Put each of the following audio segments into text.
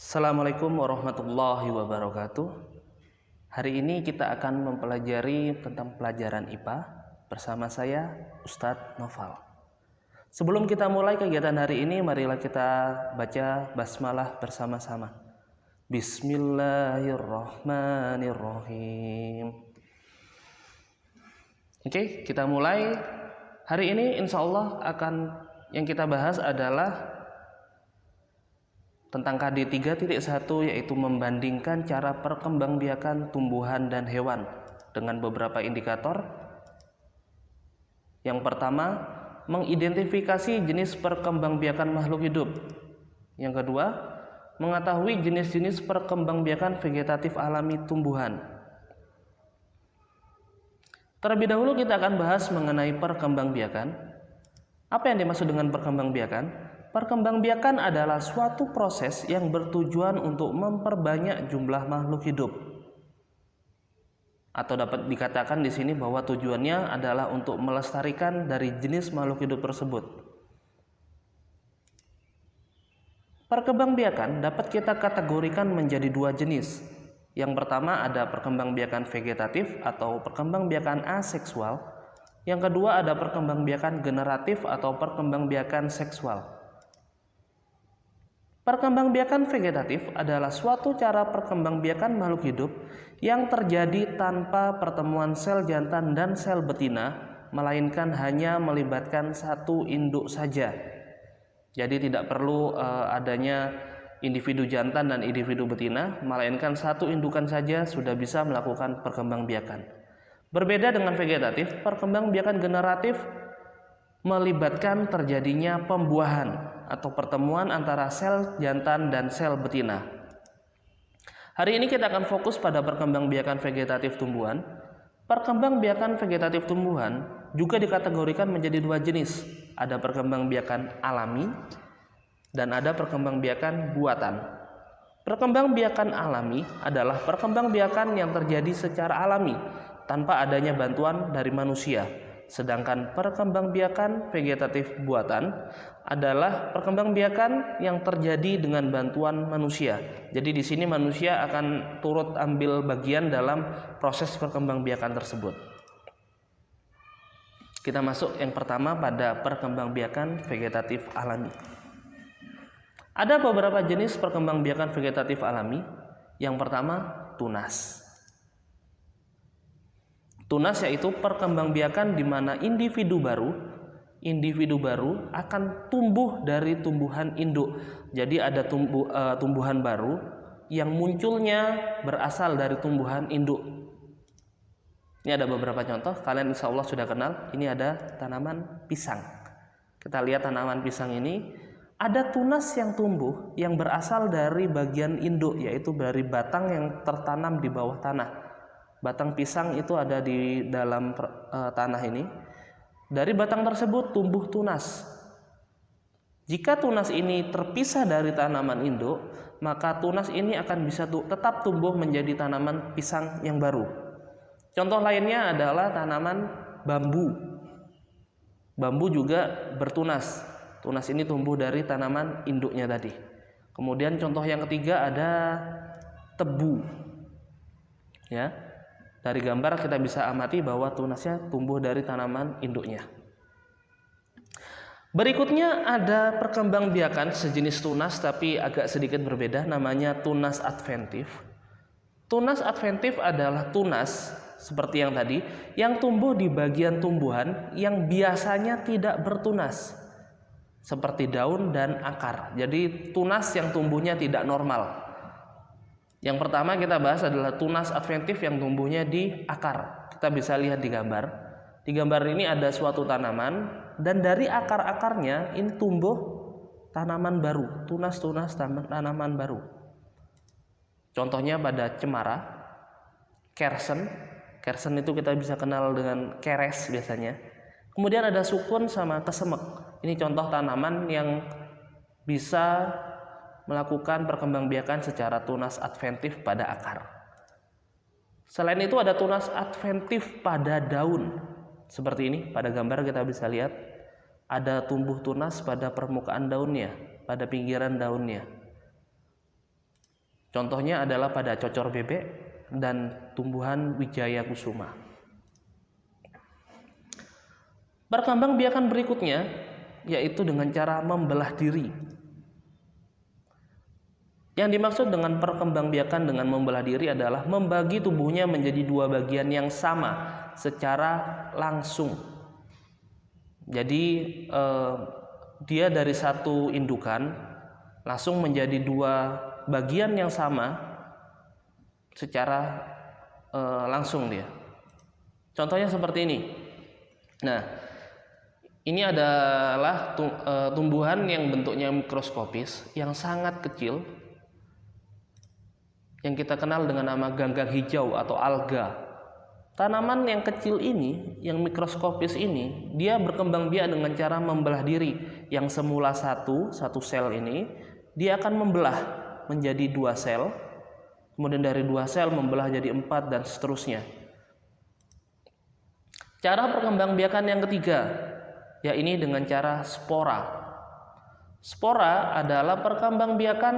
Assalamualaikum warahmatullahi wabarakatuh. Hari ini kita akan mempelajari tentang pelajaran IPA bersama saya, Ustadz Noval. Sebelum kita mulai kegiatan hari ini, marilah kita baca basmalah bersama-sama. Bismillahirrahmanirrahim. Oke, kita mulai. Hari ini insya Allah yang kita bahas adalah tentang KD 3.1, yaitu membandingkan cara perkembangbiakan tumbuhan dan hewan dengan beberapa indikator. Yang pertama, mengidentifikasi jenis perkembangbiakan makhluk hidup. Yang kedua, mengetahui jenis-jenis perkembangbiakan vegetatif alami tumbuhan. Terlebih dahulu kita akan bahas mengenai perkembangbiakan. Apa yang dimaksud dengan perkembangbiakan? Perkembangbiakan adalah suatu proses yang bertujuan untuk memperbanyak jumlah makhluk hidup. Atau dapat dikatakan di sini bahwa tujuannya adalah untuk melestarikan dari jenis makhluk hidup tersebut. Perkembangbiakan dapat kita kategorikan menjadi dua jenis. Yang pertama ada perkembangbiakan vegetatif atau perkembangbiakan aseksual. Yang kedua ada perkembangbiakan generatif atau perkembangbiakan seksual. Perkembangbiakan vegetatif adalah suatu cara perkembangbiakan makhluk hidup yang terjadi tanpa pertemuan sel jantan dan sel betina, melainkan hanya melibatkan satu induk saja. Jadi tidak perlu adanya individu jantan dan individu betina, melainkan satu indukan saja sudah bisa melakukan perkembangbiakan. Berbeda dengan vegetatif, perkembangbiakan generatif melibatkan terjadinya pembuahan atau pertemuan antara sel jantan dan sel betina. Hari ini kita akan fokus pada perkembangbiakan vegetatif tumbuhan. Perkembangbiakan vegetatif tumbuhan juga dikategorikan menjadi dua jenis. Ada perkembangbiakan alami dan ada perkembangbiakan buatan. Perkembangbiakan alami adalah perkembangbiakan yang terjadi secara alami tanpa adanya bantuan dari manusia. Sedangkan perkembangbiakan vegetatif buatan adalah perkembangbiakan yang terjadi dengan bantuan manusia. Jadi di sini manusia akan turut ambil bagian dalam proses perkembangbiakan tersebut. Kita masuk yang pertama pada perkembangbiakan vegetatif alami. Ada beberapa jenis perkembangbiakan vegetatif alami. Yang pertama, tunas. Tunas yaitu perkembangbiakan di mana individu baru akan tumbuh dari tumbuhan induk. Jadi ada tumbuhan baru yang munculnya berasal dari tumbuhan induk. Ini ada beberapa contoh, kalian insya Allah sudah kenal. Ini ada tanaman pisang. Kita lihat tanaman pisang ini, ada tunas yang tumbuh yang berasal dari bagian induk, yaitu dari batang yang tertanam di bawah tanah. Batang pisang itu ada di dalam tanah ini. Dari batang tersebut tumbuh tunas. Jika tunas ini terpisah dari tanaman induk, maka tunas ini akan bisa tetap tumbuh menjadi tanaman pisang yang baru. Contoh lainnya adalah tanaman bambu. Bambu juga bertunas. Tunas ini tumbuh dari tanaman induknya tadi. Kemudian contoh yang ketiga ada tebu. Ya. Dari gambar kita bisa amati bahwa tunasnya tumbuh dari tanaman induknya. Berikutnya ada perkembangbiakan sejenis tunas tapi agak sedikit berbeda, namanya tunas adventif. Tunas adventif adalah tunas seperti yang tadi yang tumbuh di bagian tumbuhan yang biasanya tidak bertunas, seperti daun dan akar. Jadi tunas yang tumbuhnya tidak normal. Yang pertama kita bahas adalah tunas adventif yang tumbuhnya di akar. Kita bisa lihat di gambar. Di gambar ini ada suatu tanaman dan dari akar-akarnya ini tumbuh tanaman baru, tunas-tunas tanaman baru. Contohnya pada cemara, kersen. Kersen itu kita bisa kenal dengan keres biasanya. Kemudian ada sukun sama kesemek. Ini contoh tanaman yang bisa melakukan perkembangbiakan secara tunas adventif pada akar. Selain itu ada tunas adventif pada daun. Seperti ini, pada gambar kita bisa lihat ada tumbuh tunas pada permukaan daunnya, pada pinggiran daunnya. Contohnya adalah pada cocor bebek dan tumbuhan Wijaya Kusuma. Perkembangbiakan berikutnya yaitu dengan cara membelah diri. Yang dimaksud dengan perkembangbiakan dengan membelah diri adalah membagi tubuhnya menjadi dua bagian yang sama secara langsung. Jadi dia dari satu indukan langsung menjadi dua bagian yang sama secara langsung dia. Contohnya seperti ini. Nah, ini adalah tumbuhan yang bentuknya mikroskopis yang sangat kecil, yang kita kenal dengan nama ganggang hijau atau alga. Tanaman yang kecil ini, yang mikroskopis ini, dia berkembang biak dengan cara membelah diri. Yang semula satu sel ini, dia akan membelah menjadi 2 sel, kemudian dari 2 sel membelah jadi 4 dan seterusnya. Cara perkembangbiakan yang ketiga, yaitu dengan cara spora. Spora adalah perkembangbiakan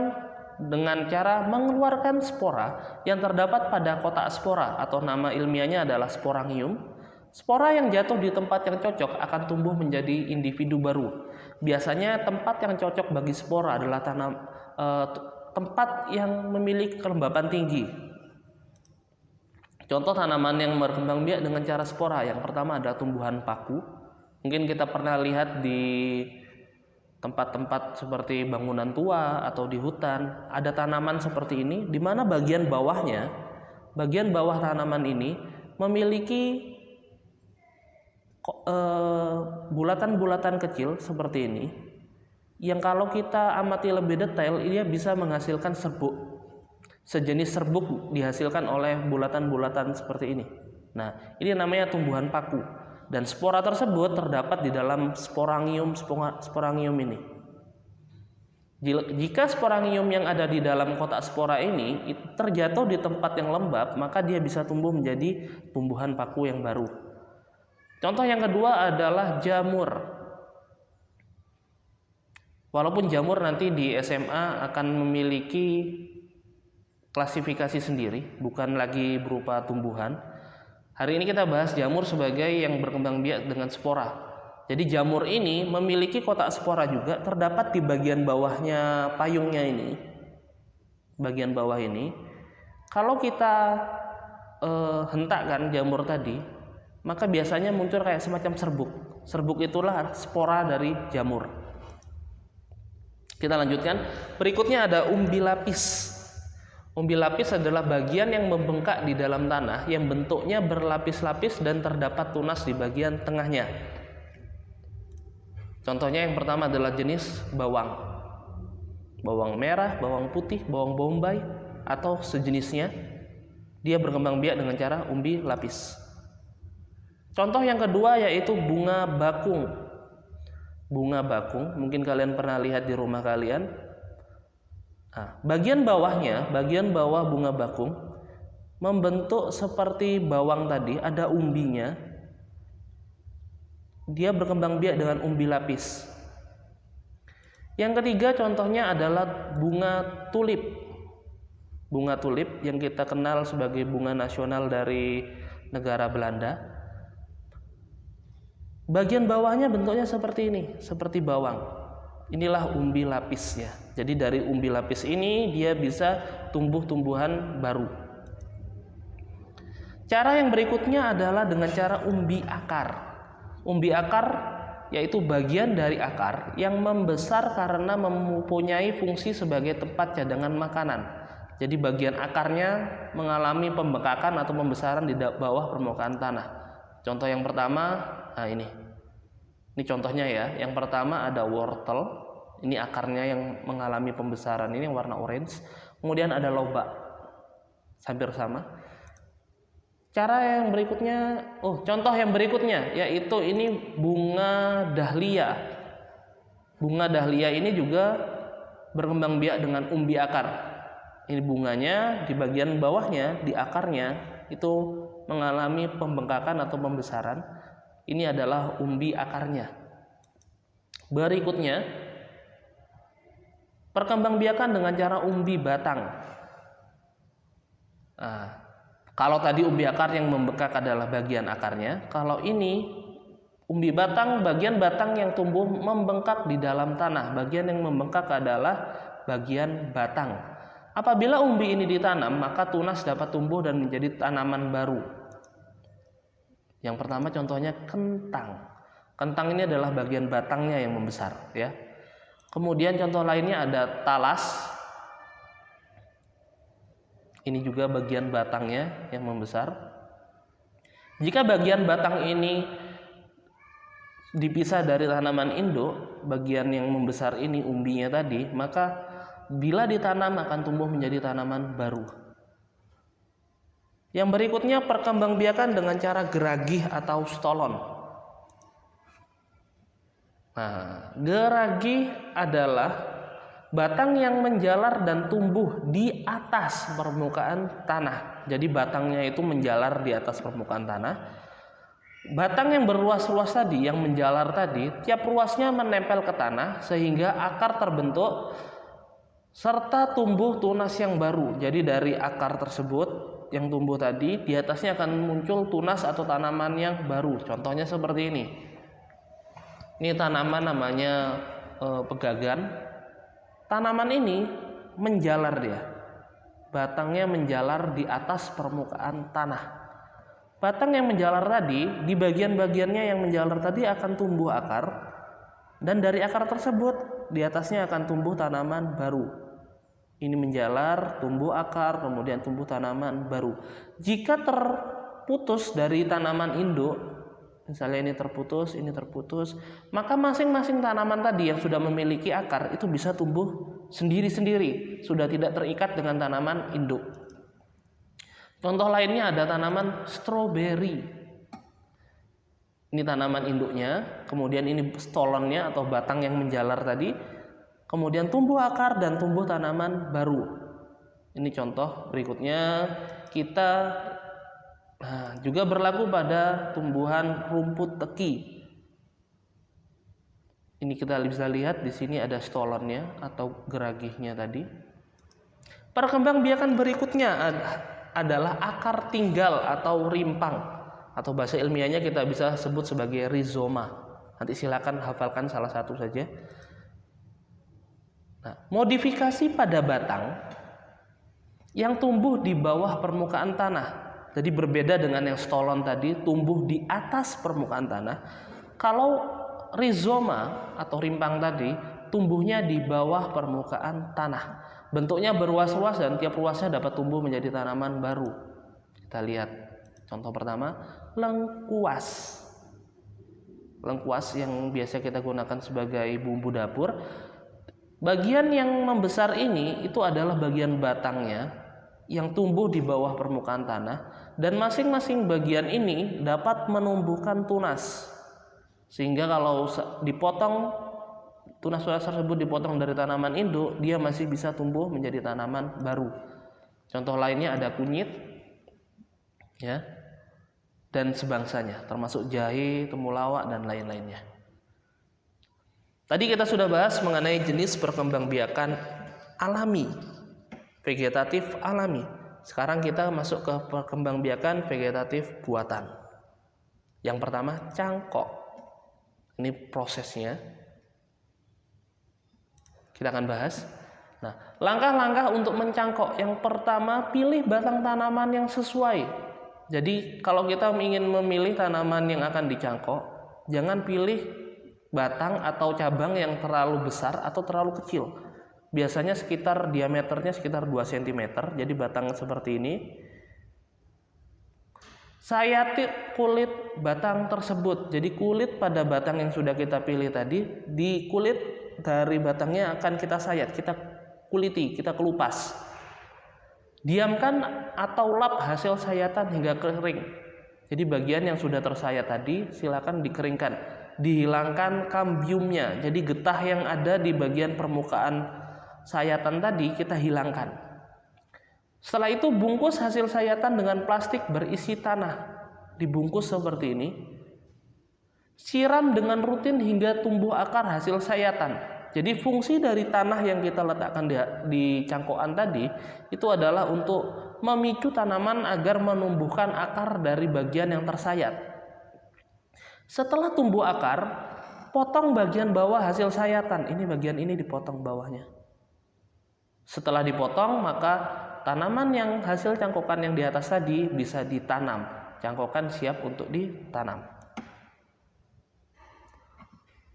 dengan cara mengeluarkan spora yang terdapat pada kotak spora atau nama ilmiahnya adalah sporangium. Spora yang jatuh di tempat yang cocok akan tumbuh menjadi individu baru. Biasanya tempat yang cocok bagi spora adalah tempat yang memiliki kelembapan tinggi. Contoh tanaman yang berkembang biak dengan cara spora, yang pertama adalah tumbuhan paku. Mungkin kita pernah lihat di tempat-tempat seperti bangunan tua atau di hutan, ada tanaman seperti ini, di mana bagian bawah tanaman ini memiliki bulatan-bulatan kecil seperti ini, yang kalau kita amati lebih detail, ia bisa menghasilkan serbuk. Sejenis serbuk dihasilkan oleh bulatan-bulatan seperti ini. Nah, ini namanya tumbuhan paku. Dan spora tersebut terdapat di dalam sporangium ini. Jika sporangium yang ada di dalam kotak spora ini terjatuh di tempat yang lembab, maka dia bisa tumbuh menjadi tumbuhan paku yang baru. Contoh yang kedua adalah jamur. Walaupun jamur nanti di SMA akan memiliki klasifikasi sendiri, bukan lagi berupa tumbuhan. Hari ini kita bahas jamur sebagai yang berkembang biak dengan spora. Jadi jamur ini memiliki kotak spora juga, terdapat di bagian bawahnya payungnya ini. Bagian bawah ini. Kalau kita hentakkan jamur tadi, maka biasanya muncul kayak semacam serbuk. Serbuk itulah spora dari jamur. Kita lanjutkan. Berikutnya ada umbi lapis. Umbi lapis adalah bagian yang membengkak di dalam tanah yang bentuknya berlapis-lapis dan terdapat tunas di bagian tengahnya. Contohnya yang pertama adalah jenis bawang. Bawang merah, bawang putih, bawang bombay atau sejenisnya. Dia berkembang biak dengan cara umbi lapis. Contoh yang kedua yaitu bunga bakung. Bunga bakung, mungkin kalian pernah lihat di rumah kalian. Nah, bagian bawah bunga bakung membentuk seperti bawang tadi, ada umbinya. Dia berkembang biak dengan umbi lapis. Yang ketiga contohnya adalah bunga tulip. Bunga tulip yang kita kenal sebagai bunga nasional dari negara Belanda. Bagian bawahnya bentuknya seperti ini, seperti bawang. Inilah umbi lapisnya. Jadi dari umbi lapis ini dia bisa tumbuh tumbuhan baru. Cara yang berikutnya adalah dengan cara umbi akar. Umbi akar yaitu bagian dari akar yang membesar karena mempunyai fungsi sebagai tempat cadangan makanan. Jadi bagian akarnya mengalami pembengkakan atau pembesaran di bawah permukaan tanah. Contoh yang pertama, nah ini contohnya ya. Yang pertama ada wortel. Ini akarnya yang mengalami pembesaran, ini yang warna orange. Kemudian ada lobak, hampir sama. Cara yang berikutnya, contoh yang berikutnya yaitu ini bunga dahlia. Bunga dahlia ini juga berkembang biak dengan umbi akar. Ini bunganya di bagian bawahnya, di akarnya itu mengalami pembengkakan atau pembesaran. Ini adalah umbi akarnya. Berikutnya perkembangbiakan dengan cara umbi batang. Nah, kalau tadi umbi akar yang membengkak adalah bagian akarnya, kalau ini umbi batang, bagian batang yang tumbuh membengkak di dalam tanah. Bagian yang membengkak adalah bagian batang. Apabila umbi ini ditanam, maka tunas dapat tumbuh dan menjadi tanaman baru. Yang pertama contohnya kentang. Kentang ini adalah bagian batangnya yang membesar, ya. Kemudian contoh lainnya ada talas. Ini juga bagian batangnya yang membesar. Jika bagian batang ini dipisah dari tanaman induk, bagian yang membesar ini umbinya tadi, maka bila ditanam akan tumbuh menjadi tanaman baru. Yang berikutnya perkembangbiakan dengan cara geragih atau stolon. Nah, geragih adalah batang yang menjalar dan tumbuh di atas permukaan tanah. Jadi batangnya itu menjalar di atas permukaan tanah. Batang yang berruas-ruas tadi, yang menjalar tadi, tiap ruasnya menempel ke tanah sehingga akar terbentuk serta tumbuh tunas yang baru. Jadi dari akar tersebut yang tumbuh tadi, di atasnya akan muncul tunas atau tanaman yang baru. Contohnya seperti ini. Ini tanaman namanya pegagan. Tanaman ini menjalar dia. Batangnya menjalar di atas permukaan tanah. Batang yang menjalar tadi, di bagian-bagiannya yang menjalar tadi akan tumbuh akar. Dan dari akar tersebut, di atasnya akan tumbuh tanaman baru. Ini menjalar, tumbuh akar, kemudian tumbuh tanaman baru. Jika terputus dari tanaman induk, misalnya ini terputus, maka masing-masing tanaman tadi yang sudah memiliki akar itu bisa tumbuh sendiri-sendiri, sudah tidak terikat dengan tanaman induk. Contoh lainnya ada tanaman stroberi. Ini tanaman induknya, kemudian ini stolonnya atau batang yang menjalar tadi, kemudian tumbuh akar dan tumbuh tanaman baru. Ini contoh berikutnya. Kita juga berlaku pada tumbuhan rumput teki. Ini kita bisa lihat di sini ada stolonnya atau geragihnya tadi. Perkembangbiakan berikutnya adalah akar tinggal atau rimpang, atau bahasa ilmiahnya kita bisa sebut sebagai rizoma. Nanti silakan hafalkan salah satu saja. Nah, modifikasi pada batang yang tumbuh di bawah permukaan tanah. Jadi berbeda dengan yang stolon tadi, tumbuh di atas permukaan tanah. Kalau rizoma atau rimpang tadi, tumbuhnya di bawah permukaan tanah. Bentuknya berruas-ruas dan tiap ruasnya dapat tumbuh menjadi tanaman baru. Kita lihat contoh pertama, lengkuas. Lengkuas yang biasa kita gunakan sebagai bumbu dapur. Bagian yang membesar ini itu adalah bagian batangnya yang tumbuh di bawah permukaan tanah, dan masing-masing bagian ini dapat menumbuhkan tunas. Sehingga kalau dipotong, tunas-tunas tersebut dipotong dari tanaman induk, dia masih bisa tumbuh menjadi tanaman baru. Contoh lainnya ada kunyit, ya, dan sebangsanya, termasuk jahe, temulawak dan lain-lainnya. Tadi kita sudah bahas mengenai jenis perkembangbiakan alami, vegetatif alami. Sekarang kita masuk ke perkembangbiakan vegetatif buatan. Yang pertama, cangkok. Ini prosesnya. Kita akan bahas. Nah, langkah-langkah untuk mencangkok. Yang pertama, pilih batang tanaman yang sesuai. Jadi, kalau kita ingin memilih tanaman yang akan dicangkok, jangan pilih batang atau cabang yang terlalu besar atau terlalu kecil. Biasanya diameternya sekitar 2 cm. Jadi batang seperti ini. Sayati kulit batang tersebut. Jadi kulit pada batang yang sudah kita pilih tadi, di kulit dari batangnya akan kita sayat, kita kuliti, kita kelupas. Diamkan atau lap hasil sayatan hingga kering. Jadi bagian yang sudah tersayat tadi silakan dikeringkan. Dihilangkan kambiumnya, jadi getah yang ada di bagian permukaan sayatan tadi kita hilangkan. Setelah itu bungkus hasil sayatan dengan plastik berisi tanah, dibungkus seperti ini. Siram dengan rutin hingga tumbuh akar hasil sayatan. Jadi fungsi dari tanah yang kita letakkan di cangkokan tadi itu adalah untuk memicu tanaman agar menumbuhkan akar dari bagian yang tersayat. Setelah tumbuh akar, potong bagian bawah hasil sayatan. Ini bagian ini dipotong bawahnya. Setelah dipotong, maka tanaman yang hasil cangkokan yang di atas tadi bisa ditanam. Cangkokan siap untuk ditanam.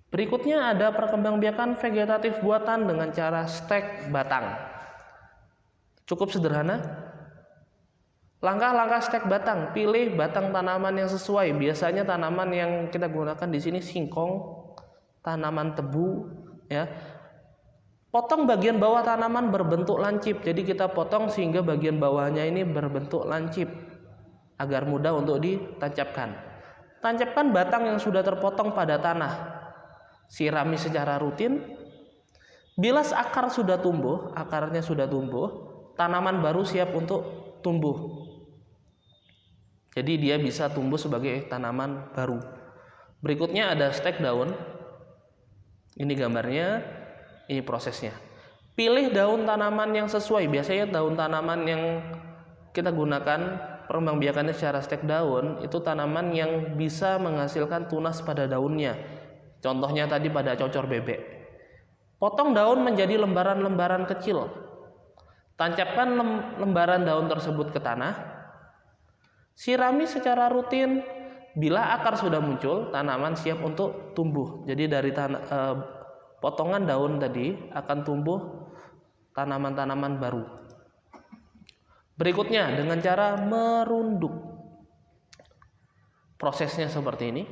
Berikutnya ada perkembangbiakan vegetatif buatan dengan cara stek batang. Cukup sederhana. Langkah-langkah stek batang, pilih batang tanaman yang sesuai. Biasanya tanaman yang kita gunakan di sini singkong, tanaman tebu, ya. Potong bagian bawah tanaman berbentuk lancip. Jadi kita potong sehingga bagian bawahnya ini berbentuk lancip agar mudah untuk ditancapkan. Tancapkan batang yang sudah terpotong pada tanah. Sirami secara rutin. Bila akar sudah tumbuh, akarnya sudah tumbuh, tanaman baru siap untuk tumbuh. Jadi dia bisa tumbuh sebagai tanaman baru. Berikutnya ada stek daun. Ini gambarnya, ini prosesnya. Pilih daun tanaman yang sesuai. Biasanya daun tanaman yang kita gunakan perkembangbiakannya secara stek daun itu tanaman yang bisa menghasilkan tunas pada daunnya. Contohnya tadi pada cocor bebek. Potong daun menjadi lembaran-lembaran kecil. Tancapkan lembaran daun tersebut ke tanah. Sirami secara rutin. Bila akar sudah muncul, tanaman siap untuk tumbuh. Jadi dari potongan daun tadi akan tumbuh tanaman-tanaman baru. Berikutnya dengan cara merunduk. Prosesnya seperti ini.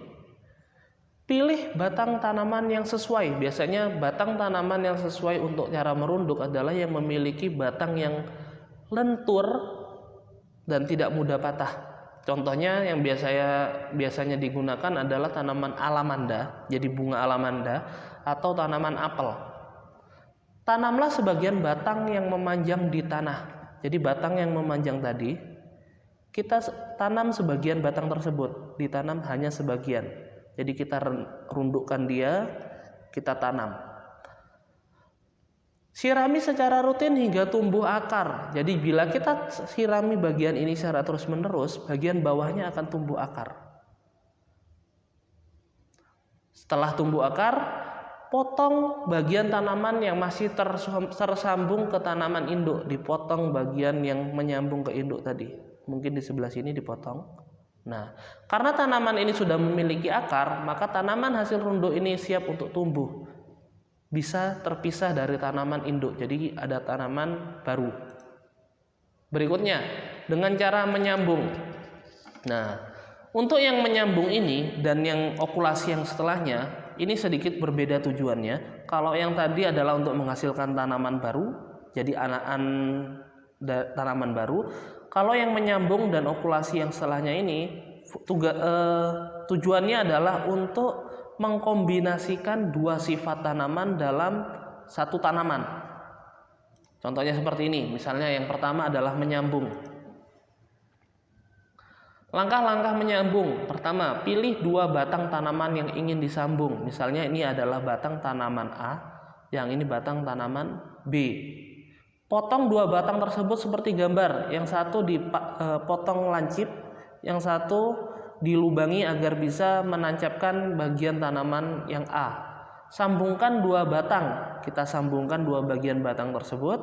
Pilih batang tanaman yang sesuai. Biasanya batang tanaman yang sesuai untuk cara merunduk adalah yang memiliki batang yang lentur dan tidak mudah patah. Contohnya yang biasanya digunakan adalah tanaman alamanda, jadi bunga alamanda, atau tanaman apel. Tanamlah sebagian batang yang memanjang di tanah. Jadi batang yang memanjang tadi, kita tanam sebagian batang tersebut, ditanam hanya sebagian. Jadi kita rundukkan dia, kita tanam. Sirami secara rutin hingga tumbuh akar. Jadi bila kita sirami bagian ini secara terus-menerus, bagian bawahnya akan tumbuh akar. Setelah tumbuh akar, potong bagian tanaman yang masih tersambung ke tanaman induk. Dipotong bagian yang menyambung ke induk tadi. Mungkin di sebelah sini dipotong. Nah, karena tanaman ini sudah memiliki akar, maka tanaman hasil runduk ini siap untuk tumbuh. Bisa terpisah dari tanaman induk, jadi ada tanaman baru. Berikutnya dengan cara menyambung. Nah, untuk yang menyambung ini dan yang okulasi yang setelahnya ini sedikit berbeda tujuannya. Kalau yang tadi adalah untuk menghasilkan tanaman baru, jadi anakan tanaman baru. Kalau yang menyambung dan okulasi yang setelahnya ini tujuannya adalah untuk mengkombinasikan dua sifat tanaman dalam satu tanaman. Contohnya seperti ini. Misalnya yang pertama adalah menyambung. Langkah-langkah menyambung. Pertama, pilih dua batang tanaman yang ingin disambung. Misalnya ini adalah batang tanaman A, yang ini batang tanaman B. Potong dua batang tersebut seperti gambar. Yang satu dipotong lancip, yang satu dilubangi agar bisa menancapkan bagian tanaman yang A. Sambungkan dua batang. Kita sambungkan dua bagian batang tersebut.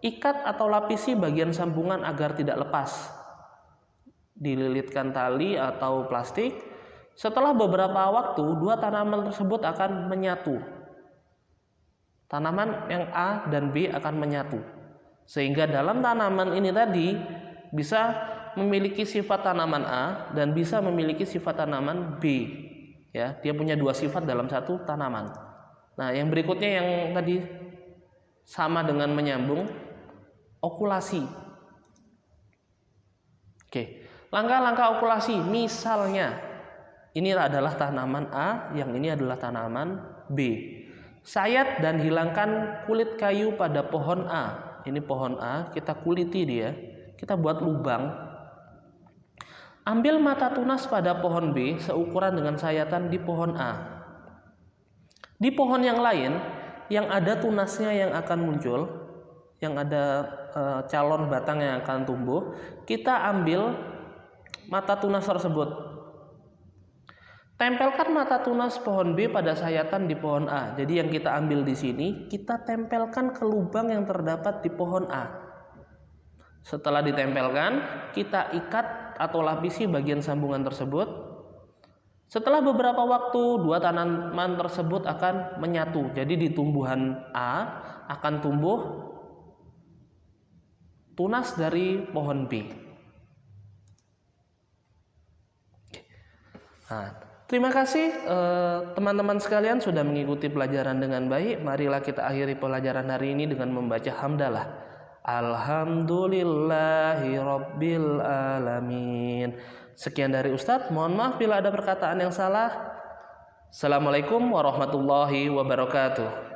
Ikat atau lapisi bagian sambungan agar tidak lepas. Dililitkan tali atau plastik. Setelah beberapa waktu, dua tanaman tersebut akan menyatu. Tanaman yang A dan B akan menyatu. Sehingga dalam tanaman ini tadi bisa memiliki sifat tanaman A dan bisa memiliki sifat tanaman B. Ya, dia punya dua sifat dalam satu tanaman. Nah, yang berikutnya yang tadi sama dengan menyambung, okulasi. Oke, langkah-langkah okulasi. Misalnya, ini adalah tanaman A, yang ini adalah tanaman B. Sayat dan hilangkan kulit kayu pada pohon A. Ini pohon A, kita kuliti dia, kita buat lubang. Ambil mata tunas pada pohon B seukuran dengan sayatan di pohon A. Di pohon yang lain, yang ada tunasnya yang akan muncul, yang ada calon batang yang akan tumbuh, kita ambil mata tunas tersebut. Tempelkan mata tunas pohon B pada sayatan di pohon A. Jadi yang kita ambil di sini, kita tempelkan ke lubang yang terdapat di pohon A. Setelah ditempelkan, kita ikat atau lapisi bagian sambungan tersebut. Setelah beberapa waktu, dua tanaman tersebut akan menyatu. Jadi di tumbuhan A akan tumbuh tunas dari pohon B. Nah, terima kasih teman-teman sekalian sudah mengikuti pelajaran dengan baik. Marilah kita akhiri pelajaran hari ini dengan membaca hamdalah. Alhamdulillahi Rabbil Alamin. Sekian dari Ustadz, mohon maaf bila ada perkataan yang salah. Assalamualaikum warahmatullahi wabarakatuh.